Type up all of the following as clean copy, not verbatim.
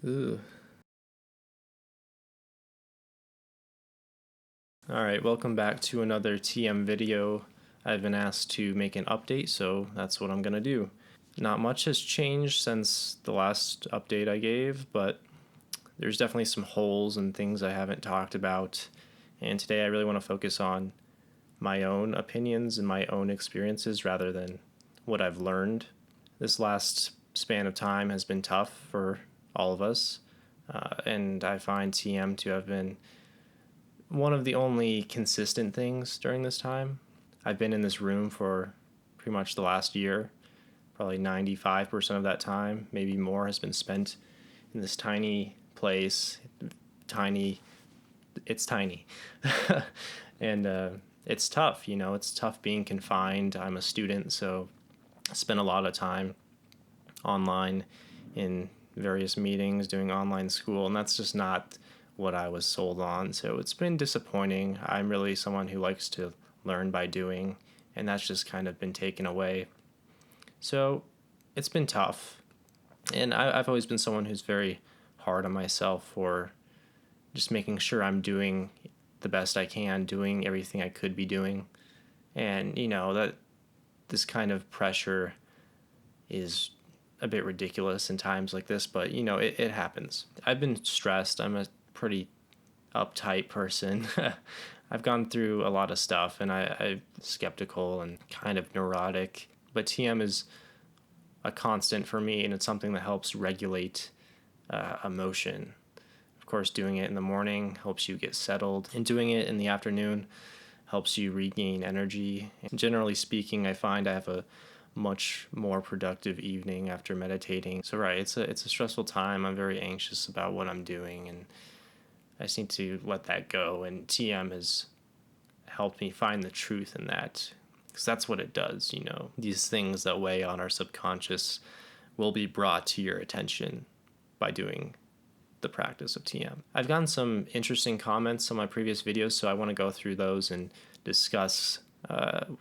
Ugh. Alright, welcome back to another TM video. I've been asked to make an update, so that's what I'm gonna do. Not much has changed since the last update I gave, but there's definitely some holes and things I haven't talked about. And today I really want to focus on my own opinions and my own experiences rather than what I've learned. This last span of time has been tough for all of us, and I find TM to have been one of the only consistent things during this time. I've been in this room for pretty much the last year. Probably 95% of that time, maybe more, has been spent in this tiny place. It's tiny. And it's tough, it's tough being confined. I'm a student, so I spend a lot of time online in various meetings doing online school, and that's just not what I was sold on. So it's been disappointing. I'm really someone who likes to learn by doing, and that's just kind of been taken away. So it's been tough. And I've always been someone who's very hard on myself for just making sure I'm doing the best I can, doing everything I could be doing. And, that this kind of pressure is a bit ridiculous in times like this, but, it happens. I've been stressed. I'm a pretty uptight person. I've gone through a lot of stuff, and I'm skeptical and kind of neurotic. But TM is a constant for me, and it's something that helps regulate emotion. Of course, doing it in the morning helps you get settled, and doing it in the afternoon helps you regain energy. And generally speaking, I find I have a much more productive evening after meditating. So right, it's a stressful time. I'm very anxious about what I'm doing, and I just need to let that go. And TM has helped me find the truth in that, because that's what it does. These things that weigh on our subconscious will be brought to your attention by doing the practice of TM. I've gotten some interesting comments on my previous videos, so I want to go through those and discuss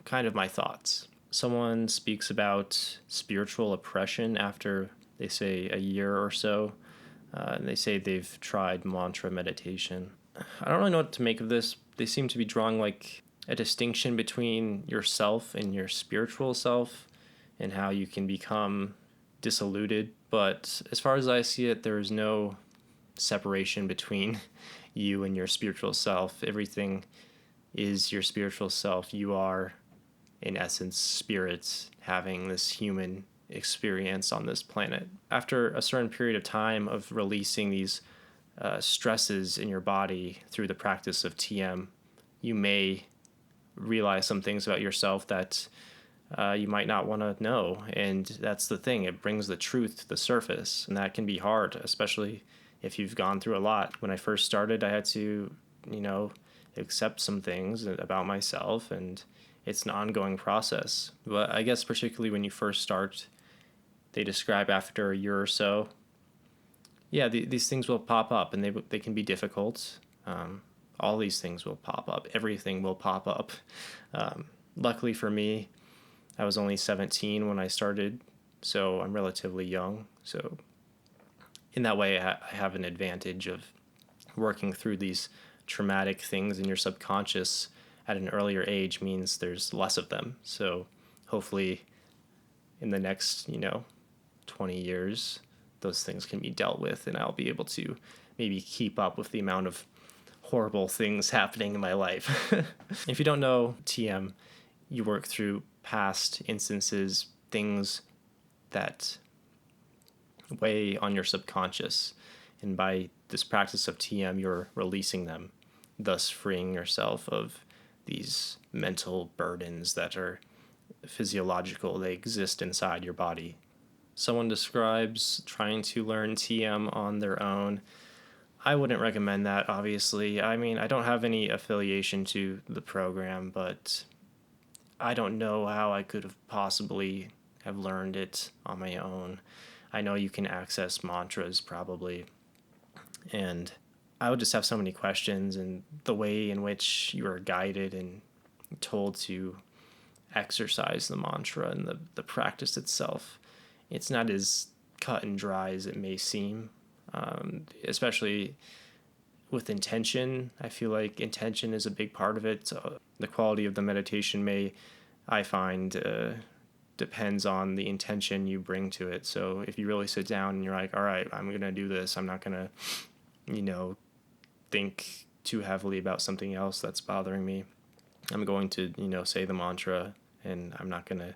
kind of my thoughts. Someone speaks about spiritual oppression after, they say, a year or so. And they say they've tried mantra meditation. I don't really know what to make of this. They seem to be drawing like a distinction between yourself and your spiritual self and how you can become disillusioned. But as far as I see it, there is no separation between you and your spiritual self. Everything is your spiritual self. You are, in essence, spirits having this human experience on this planet. After a certain period of time of releasing these stresses in your body through the practice of TM, you may realize some things about yourself that you might not want to know. And that's the thing. It brings the truth to the surface, and that can be hard, especially if you've gone through a lot. When I first started, I had to, accept some things about myself, and it's an ongoing process. But I guess particularly when you first start, they describe after a year or so, these things will pop up, and they can be difficult. All these things will pop up. Everything will pop up. Luckily for me, I was only 17 when I started, so I'm relatively young. So in that way, I have an advantage of working through these traumatic things in your subconscious at an earlier age means there's less of them. So hopefully in the next, 20 years, those things can be dealt with, and I'll be able to maybe keep up with the amount of horrible things happening in my life. If you don't know TM, you work through past instances, things that weigh on your subconscious. And by this practice of TM, you're releasing them, thus freeing yourself of these mental burdens that are physiological. They exist inside your body. Someone describes trying to learn TM on their own. I wouldn't recommend that, obviously. I mean, I don't have any affiliation to the program, but I don't know how I could have possibly have learned it on my own. I know you can access mantras probably, and I would just have so many questions, and the way in which you are guided and told to exercise the mantra and the practice itself, it's not as cut and dry as it may seem. especially with intention. I feel like intention is a big part of it. So the quality of the meditation I find, depends on the intention you bring to it. So if you really sit down and you're like, all right, I'm going to do this, I'm not going to, think too heavily about something else that's bothering me. I'm going to, say the mantra, and I'm not going to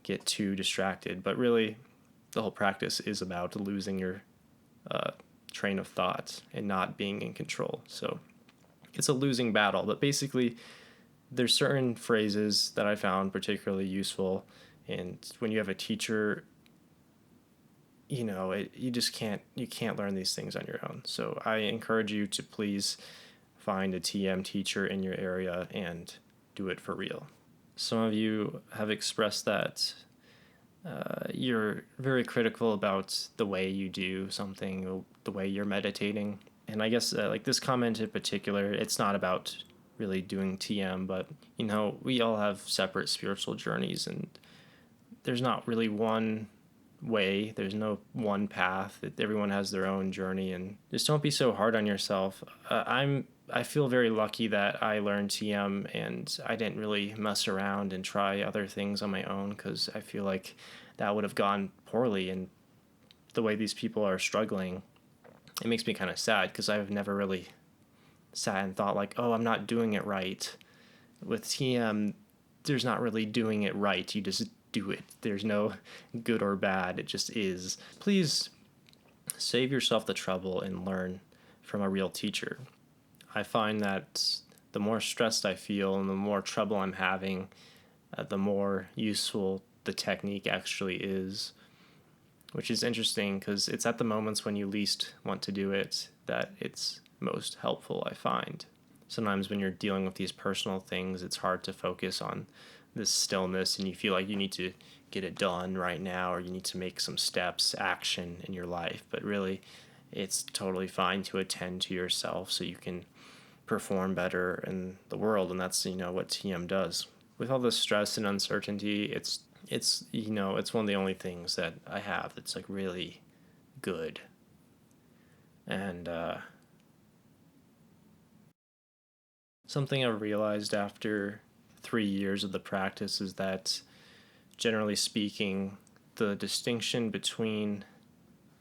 get too distracted. But really, the whole practice is about losing your train of thought and not being in control. So it's a losing battle. But basically, there's certain phrases that I found particularly useful. And when you have a teacher, you can't learn these things on your own. So I encourage you to please find a TM teacher in your area and do it for real. Some of you have expressed that you're very critical about the way you do something, the way you're meditating. And I guess like this comment in particular, it's not about really doing TM, but we all have separate spiritual journeys, and there's not really one way. There's no one path. Everyone has their own journey, and just don't be so hard on yourself. I feel very lucky that I learned TM and I didn't really mess around and try other things on my own, because I feel like that would have gone poorly. And the way these people are struggling, it makes me kind of sad, because I've never really sat and thought like, oh, I'm not doing it right. With TM, there's not really doing it right. You just do it. There's no good or bad. It just is. Please save yourself the trouble and learn from a real teacher. I find that the more stressed I feel and the more trouble I'm having, the more useful the technique actually is, which is interesting because it's at the moments when you least want to do it that it's most helpful, I find. Sometimes when you're dealing with these personal things, it's hard to focus on this stillness, and you feel like you need to get it done right now, or you need to make some steps, action in your life. But really, it's totally fine to attend to yourself so you can perform better in the world, and that's what TM does. With all the stress and uncertainty, it's it's one of the only things that I have that's like really good. And something I realized after 3 years of the practice is that, generally speaking, the distinction between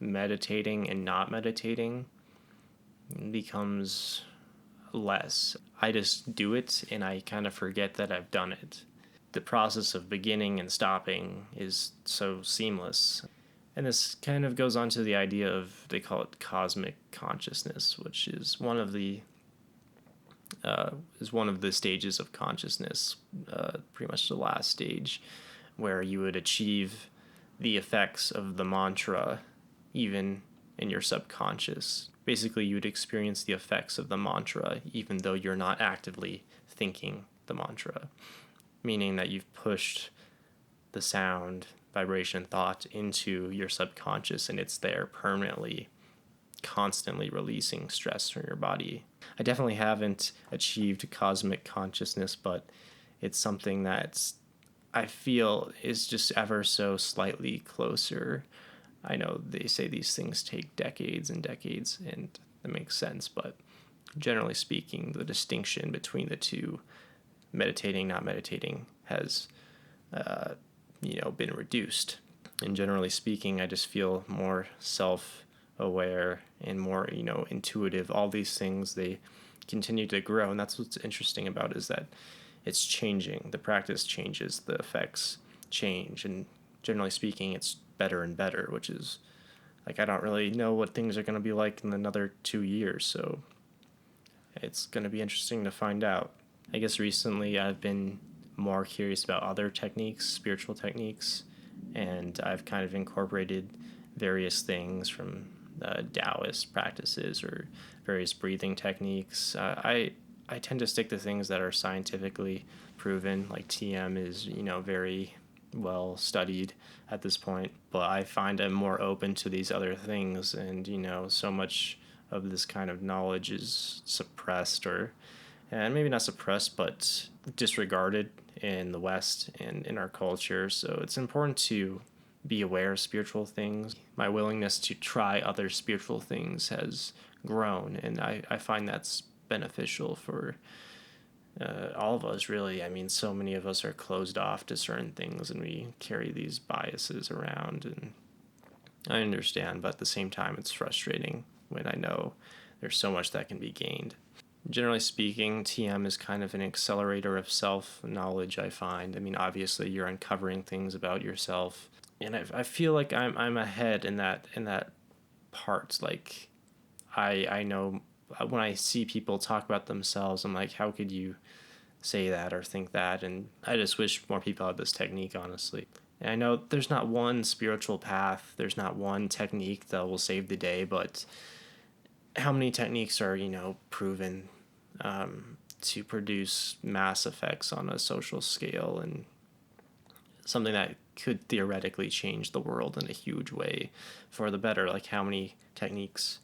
meditating and not meditating becomes less. I just do it and I kind of forget that I've done it. The process of beginning and stopping is so seamless. And this kind of goes on to the idea of, they call it cosmic consciousness, which is one of the stages of consciousness, pretty much the last stage, where you would achieve the effects of the mantra even in your subconscious. Basically, you would experience the effects of the mantra even though you're not actively thinking the mantra, meaning that you've pushed the sound, vibration, thought into your subconscious, and it's there permanently, constantly releasing stress from your body. I definitely haven't achieved cosmic consciousness, but it's something that I feel is just ever so slightly closer. I know they say these things take decades and decades, and that makes sense, but generally speaking, the distinction between the two, meditating, not meditating, has been reduced. And generally speaking, I just feel more self-aware and more intuitive. All these things, they continue to grow, and that's what's interesting about it, is that it's changing. The practice changes, the effects change, and generally speaking, it's better and better, which is like, I don't really know what things are going to be like in another 2 years, so it's going to be interesting to find out. I guess recently I've been more curious about other techniques, spiritual techniques, and I've kind of incorporated various things from Taoist practices or various breathing techniques. I tend to stick to things that are scientifically proven, like TM is, very well studied at this point, but I find I'm more open to these other things, and, so much of this kind of knowledge is suppressed, and maybe not suppressed, but disregarded in the West and in our culture. So it's important to be aware of spiritual things. My willingness to try other spiritual things has grown, and I find that's beneficial for all of us, really. I mean, so many of us are closed off to certain things, and we carry these biases around, and I understand, but at the same time, it's frustrating when I know there's so much that can be gained. Generally speaking, TM is kind of an accelerator of self-knowledge, I find. I mean, obviously, you're uncovering things about yourself, and I feel like I'm ahead in that part. Like, I know when I see people talk about themselves, I'm like, how could you say that or think that? And I just wish more people had this technique, honestly. And I know there's not one spiritual path, there's not one technique that will save the day, but how many techniques are, proven to produce mass effects on a social scale, and something that could theoretically change the world in a huge way for the better? Like, how many techniques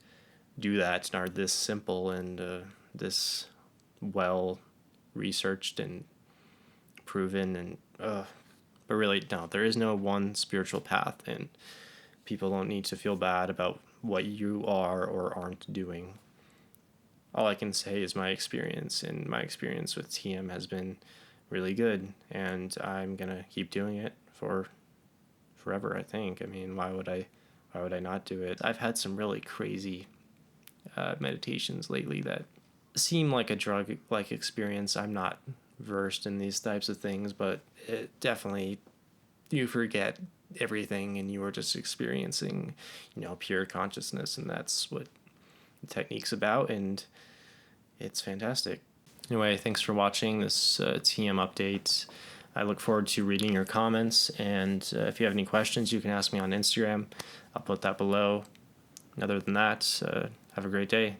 do that and are this simple and this well researched and proven? And but really, no, there is no one spiritual path, and people don't need to feel bad about what you are or aren't doing. All I can say is my experience, and my experience with TM has been really good, and I'm gonna keep doing it for forever, I think. I mean, why would I not do it? I've had some really crazy meditations lately that seem like a drug like experience. I'm not versed in these types of things, but it definitely, you forget everything and you are just experiencing, pure consciousness, and that's what the technique's about, and it's fantastic. Anyway, thanks for watching this TM update. I look forward to reading your comments, and if you have any questions, you can ask me on Instagram. I'll put that below. Other than that, have a great day.